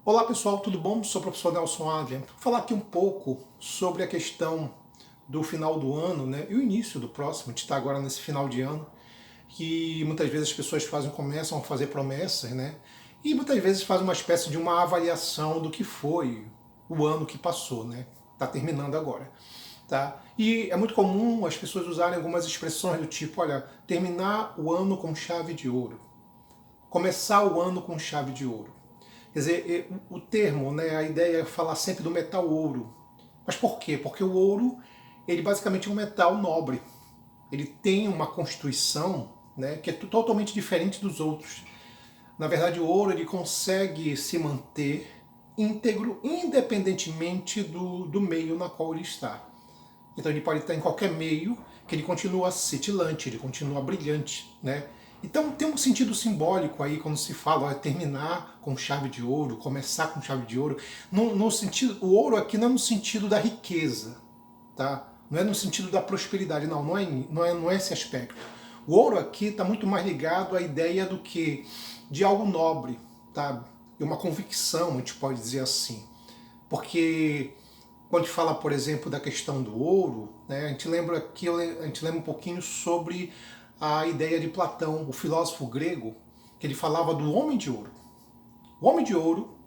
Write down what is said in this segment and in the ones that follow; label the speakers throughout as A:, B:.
A: Olá pessoal, tudo bom? Sou o professor Nelson Adrian. Vou falar aqui um pouco sobre a questão do final do ano, né? E o início do próximo. A gente está agora nesse final de ano, que muitas vezes as pessoas começam a fazer promessas, né? E muitas vezes fazem uma espécie de uma avaliação do que foi o ano que passou, né? Está terminando agora. Tá? E é muito comum as pessoas usarem algumas expressões do tipo, olha, terminar o ano com chave de ouro, começar o ano com chave de ouro. Quer dizer, o termo, né, a ideia é falar sempre do metal ouro. Mas por quê? Porque o ouro, ele basicamente é um metal nobre. Ele tem uma constituição, né, que é totalmente diferente dos outros. Na verdade, o ouro ele consegue se manter íntegro, independentemente do meio na qual ele está. Então ele pode estar em qualquer meio, que ele continua cintilante, ele continua brilhante, né? Então tem um sentido simbólico aí quando se fala terminar com chave de ouro, começar com chave de ouro. No sentido, o ouro aqui não é no sentido da riqueza, tá? Não é no sentido da prosperidade, não é esse aspecto. O ouro aqui está muito mais ligado à ideia do que de algo nobre, tá? E uma convicção, a gente pode dizer assim. Porque quando a gente fala, por exemplo, da questão do ouro, né, a gente lembra um pouquinho sobre a ideia de Platão, o filósofo grego, que ele falava do homem de ouro. O homem de ouro,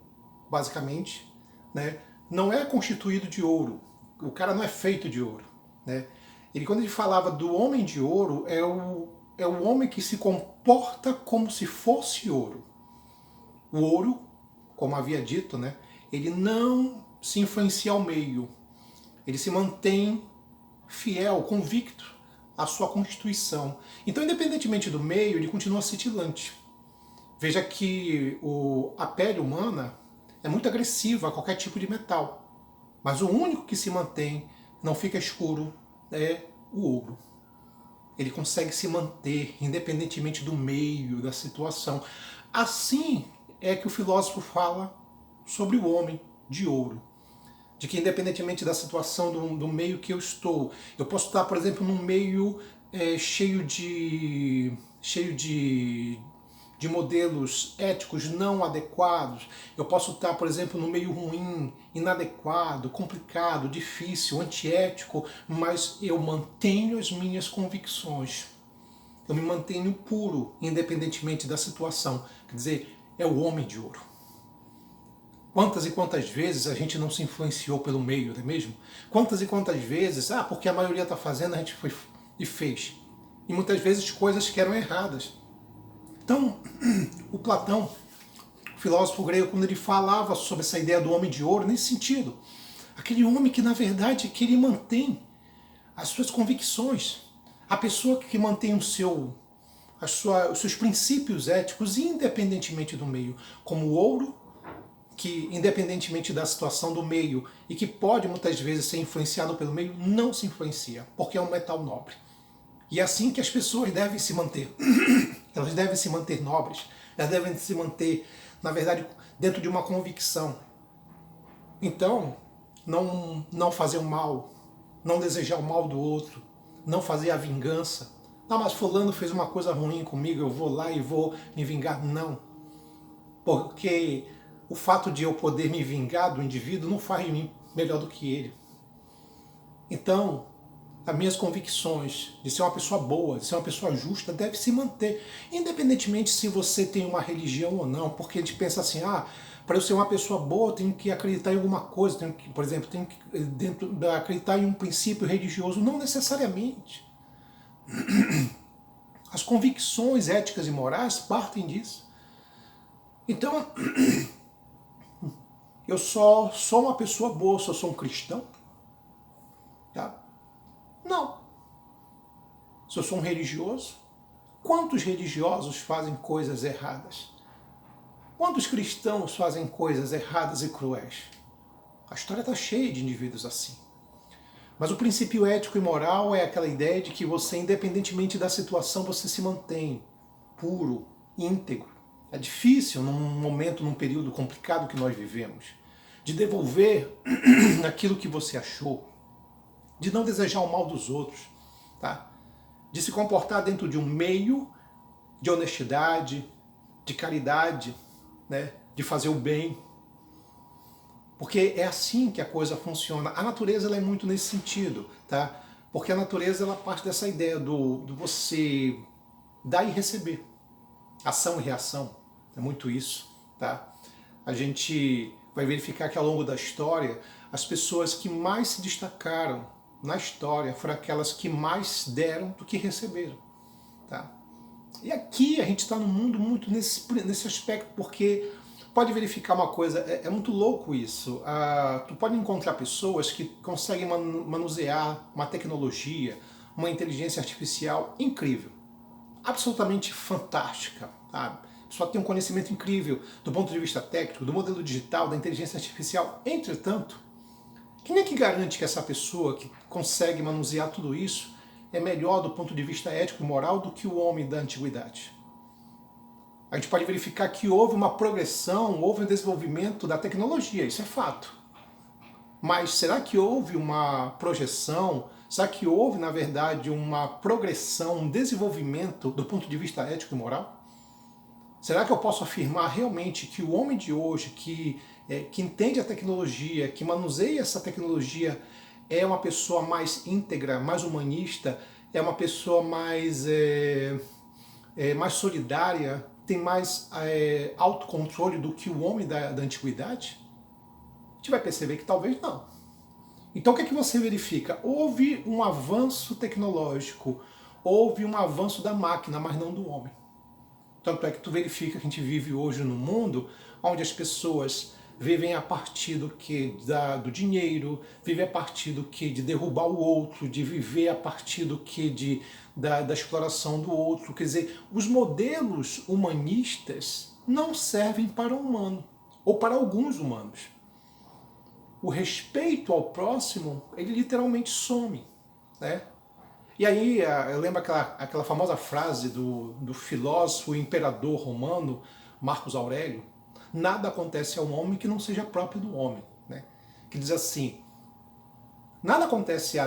A: basicamente, né, não é constituído de ouro. O cara não é feito de ouro. Né? Quando ele falava do homem de ouro, é o homem que se comporta como se fosse ouro. O ouro, como havia dito, né, ele não se influencia ao meio, ele se mantém fiel, convicto à sua constituição. Então, independentemente do meio, ele continua cintilante. Veja que a pele humana é muito agressiva a qualquer tipo de metal, mas o único que se mantém, não fica escuro, é o ouro. Ele consegue se manter independentemente do meio, da situação. Assim é que o filósofo fala sobre o homem de ouro. De que independentemente da situação do meio que eu posso estar, por exemplo, num meio cheio de modelos éticos não adequados. Eu posso estar, por exemplo, no meio ruim, inadequado, complicado, difícil, antiético, mas eu mantenho as minhas convicções. Eu me mantenho puro, independentemente da situação. Quer dizer, é o homem de ouro. Quantas e quantas vezes a gente não se influenciou pelo meio, não é mesmo? Quantas e quantas vezes, porque a maioria está fazendo, a gente foi e fez. E muitas vezes coisas que eram erradas. Então, o Platão, o filósofo grego, quando ele falava sobre essa ideia do homem de ouro, nesse sentido, aquele homem que na verdade que ele mantém as suas convicções, a pessoa que mantém os seus princípios éticos independentemente do meio, como o ouro, que independentemente da situação do meio e que pode muitas vezes ser influenciado pelo meio, não se influencia, porque é um metal nobre. E é assim que as pessoas devem se manter. Elas devem se manter nobres, elas devem se manter, na verdade, dentro de uma convicção. Então, não fazer o mal, não desejar o mal do outro, não fazer a vingança. Ah, mas fulano fez uma coisa ruim comigo, eu vou lá e vou me vingar. Não. Porque o fato de eu poder me vingar do indivíduo não faz de mim melhor do que ele. Então, as minhas convicções de ser uma pessoa boa, de ser uma pessoa justa, deve se manter, independentemente se você tem uma religião ou não, porque a gente pensa assim, para eu ser uma pessoa boa, eu tenho que acreditar em alguma coisa, por exemplo, tenho que acreditar em um princípio religioso. Não necessariamente. As convicções éticas e morais partem disso. Então, eu só sou uma pessoa boa, só sou um cristão? Tá? Não. Se eu sou um religioso, quantos religiosos fazem coisas erradas? Quantos cristãos fazem coisas erradas e cruéis? A história está cheia de indivíduos assim. Mas o princípio ético e moral é aquela ideia de que você, independentemente da situação, você se mantém puro, íntegro. É difícil num momento, num período complicado que nós vivemos, de devolver aquilo que você achou, de não desejar o mal dos outros, tá? De se comportar dentro de um meio de honestidade, de caridade, né? De fazer o bem. Porque é assim que a coisa funciona. A natureza ela é muito nesse sentido, tá? Porque a natureza ela parte dessa ideia do você dar e receber. Ação e reação. É muito isso, tá? A gente vai verificar que ao longo da história, as pessoas que mais se destacaram na história foram aquelas que mais deram do que receberam, tá? E aqui a gente está num mundo muito nesse aspecto, porque pode verificar uma coisa, é muito louco isso. Tu pode encontrar pessoas que conseguem manusear uma tecnologia, uma inteligência artificial incrível, absolutamente fantástica, sabe? Só tem um conhecimento incrível do ponto de vista técnico, do modelo digital, da inteligência artificial. Entretanto, quem é que garante que essa pessoa que consegue manusear tudo isso é melhor do ponto de vista ético e moral do que o homem da antiguidade? A gente pode verificar que houve uma progressão, houve um desenvolvimento da tecnologia, isso é fato. Mas será que houve uma projeção? Será que houve, na verdade, uma progressão, um desenvolvimento do ponto de vista ético e moral? Será que eu posso afirmar realmente que o homem de hoje, que entende a tecnologia, que manuseia essa tecnologia, é uma pessoa mais íntegra, mais humanista, é uma pessoa mais solidária, tem mais autocontrole do que o homem da antiguidade? A gente vai perceber que talvez não. Então o que é que você verifica? Houve um avanço tecnológico, houve um avanço da máquina, mas não do homem. Tanto é que tu verifica que a gente vive hoje num mundo onde as pessoas vivem a partir do dinheiro, vivem a partir do que de derrubar o outro, de viver a partir do que da exploração do outro. Quer dizer, os modelos humanistas não servem para o humano, ou para alguns humanos. O respeito ao próximo, ele literalmente some, né? E aí eu lembro aquela famosa frase do filósofo e imperador romano Marcos Aurélio: nada acontece ao homem que não seja próprio do homem, né? Que diz assim: nada acontece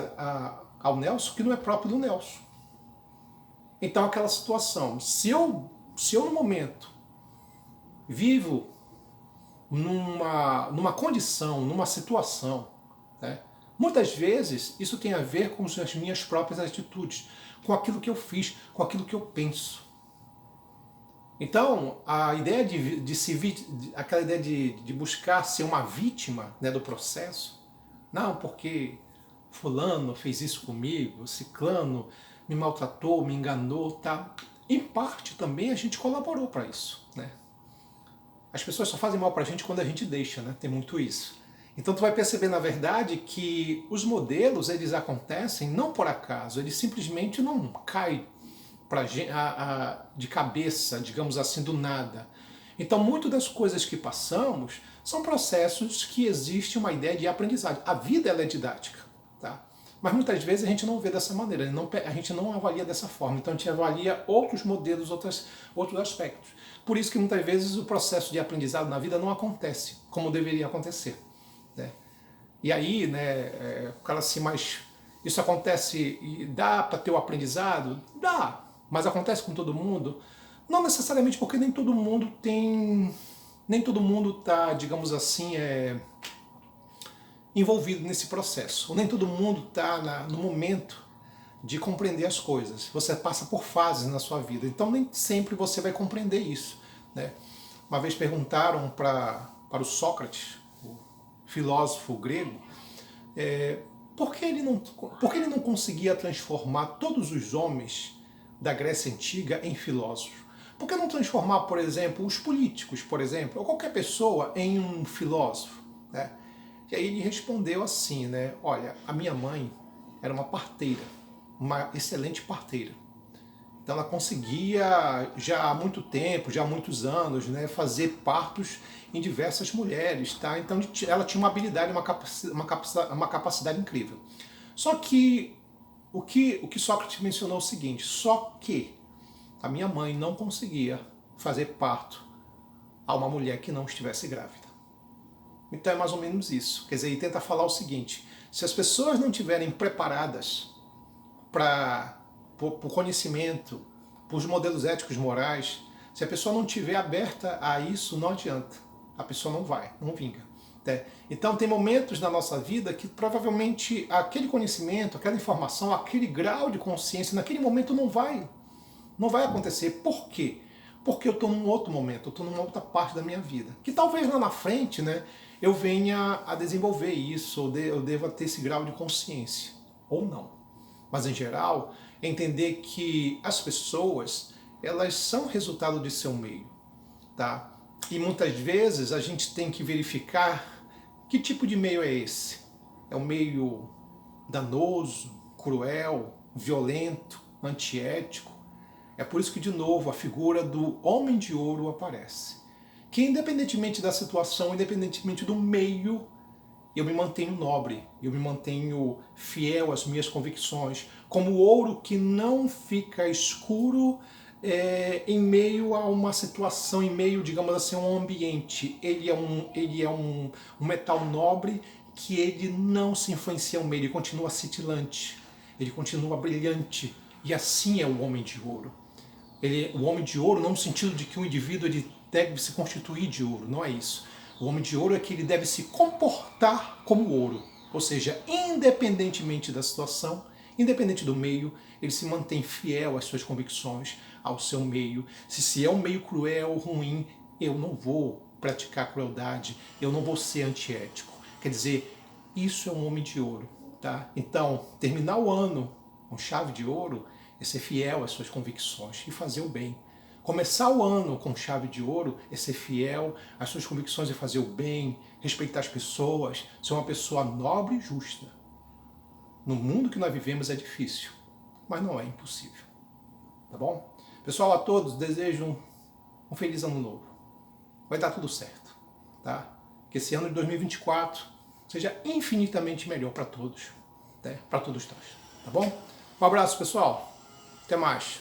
A: ao Nelson que não é próprio do Nelson. Então aquela situação, se eu no momento vivo numa condição, numa situação, né? Muitas vezes isso tem a ver com as minhas próprias atitudes, com aquilo que eu fiz, com aquilo que eu penso. Então, a ideia aquela ideia de buscar ser uma vítima, né, do processo, não, porque fulano fez isso comigo, ciclano me maltratou, me enganou, tá? Em parte também a gente colaborou para isso, né? As pessoas só fazem mal pra gente quando a gente deixa, né? Tem muito isso. Então tu vai perceber, na verdade, que os modelos, eles acontecem não por acaso, eles simplesmente não caem de cabeça, digamos assim, do nada. Então, muitas das coisas que passamos são processos que existe uma ideia de aprendizagem. A vida ela é didática, tá? Mas muitas vezes a gente não vê dessa maneira, a gente não avalia dessa forma. Então a gente avalia outros modelos, outros aspectos. Por isso que muitas vezes o processo de aprendizado na vida não acontece como deveria acontecer, né? E aí, né, o cara assim, mas isso acontece e dá para ter o aprendizado? Dá, mas acontece com todo mundo? Não necessariamente, porque nem todo mundo está, digamos assim, envolvido nesse processo. Ou nem todo mundo está no momento de compreender as coisas. Você passa por fases na sua vida, então nem sempre você vai compreender isso, né? Uma vez perguntaram para o Sócrates, o filósofo grego, por que ele não conseguia transformar todos os homens da Grécia Antiga em filósofos? Por que não transformar, por exemplo, os políticos, por exemplo, ou qualquer pessoa em um filósofo, né? E aí ele respondeu assim, né? Olha, a minha mãe era uma parteira, uma excelente parteira. Então ela conseguia já há muito tempo, já há muitos anos, né, fazer partos em diversas mulheres, tá? Então ela tinha uma habilidade, uma capacidade incrível. Só que o que Sócrates mencionou é o seguinte: só que a minha mãe não conseguia fazer parto a uma mulher que não estivesse grávida. Então é mais ou menos isso. Quer dizer, ele tenta falar o seguinte: se as pessoas não estiverem preparadas para o conhecimento, para os modelos éticos morais, se a pessoa não estiver aberta a isso, não adianta. A pessoa não vai, não vinga. né? Então tem momentos na nossa vida que provavelmente aquele conhecimento, aquela informação, aquele grau de consciência naquele momento não vai acontecer. Por quê? Porque eu estou num outro momento, eu estou numa outra parte da minha vida. Que talvez lá na frente, né, eu venha a desenvolver isso, ou eu deva ter esse grau de consciência, ou não. Mas em geral, entender que as pessoas, elas são resultado de seu meio, tá? E muitas vezes a gente tem que verificar que tipo de meio é esse. É um meio danoso, cruel, violento, antiético. É por isso que, de novo, a figura do homem de ouro aparece. Que independentemente da situação, independentemente do meio, eu me mantenho nobre, eu me mantenho fiel às minhas convicções, como ouro que não fica escuro em meio a uma situação, em meio, digamos assim, a um ambiente. Ele é um metal nobre que ele não se influencia ao meio, ele continua cintilante, ele continua brilhante, e assim é o homem de ouro. O homem de ouro não no sentido de que o indivíduo ele deve se constituir de ouro, não é isso. O homem de ouro é que ele deve se comportar como ouro, ou seja, independentemente da situação, independente do meio, ele se mantém fiel às suas convicções, ao seu meio. Se é um meio cruel, ruim, eu não vou praticar crueldade, eu não vou ser antiético. Quer dizer, isso é um homem de ouro, tá? Então, terminar o ano com chave de ouro é ser fiel às suas convicções e fazer o bem. Começar o ano com chave de ouro é ser fiel às suas convicções e fazer o bem, respeitar as pessoas, ser uma pessoa nobre e justa. No mundo que nós vivemos é difícil, mas não é impossível. Tá bom? Pessoal, a todos desejo um feliz ano novo. Vai dar tudo certo, tá? Que esse ano de 2024 seja infinitamente melhor para todos, né? Para todos nós, tá bom? Um abraço, pessoal. Até mais.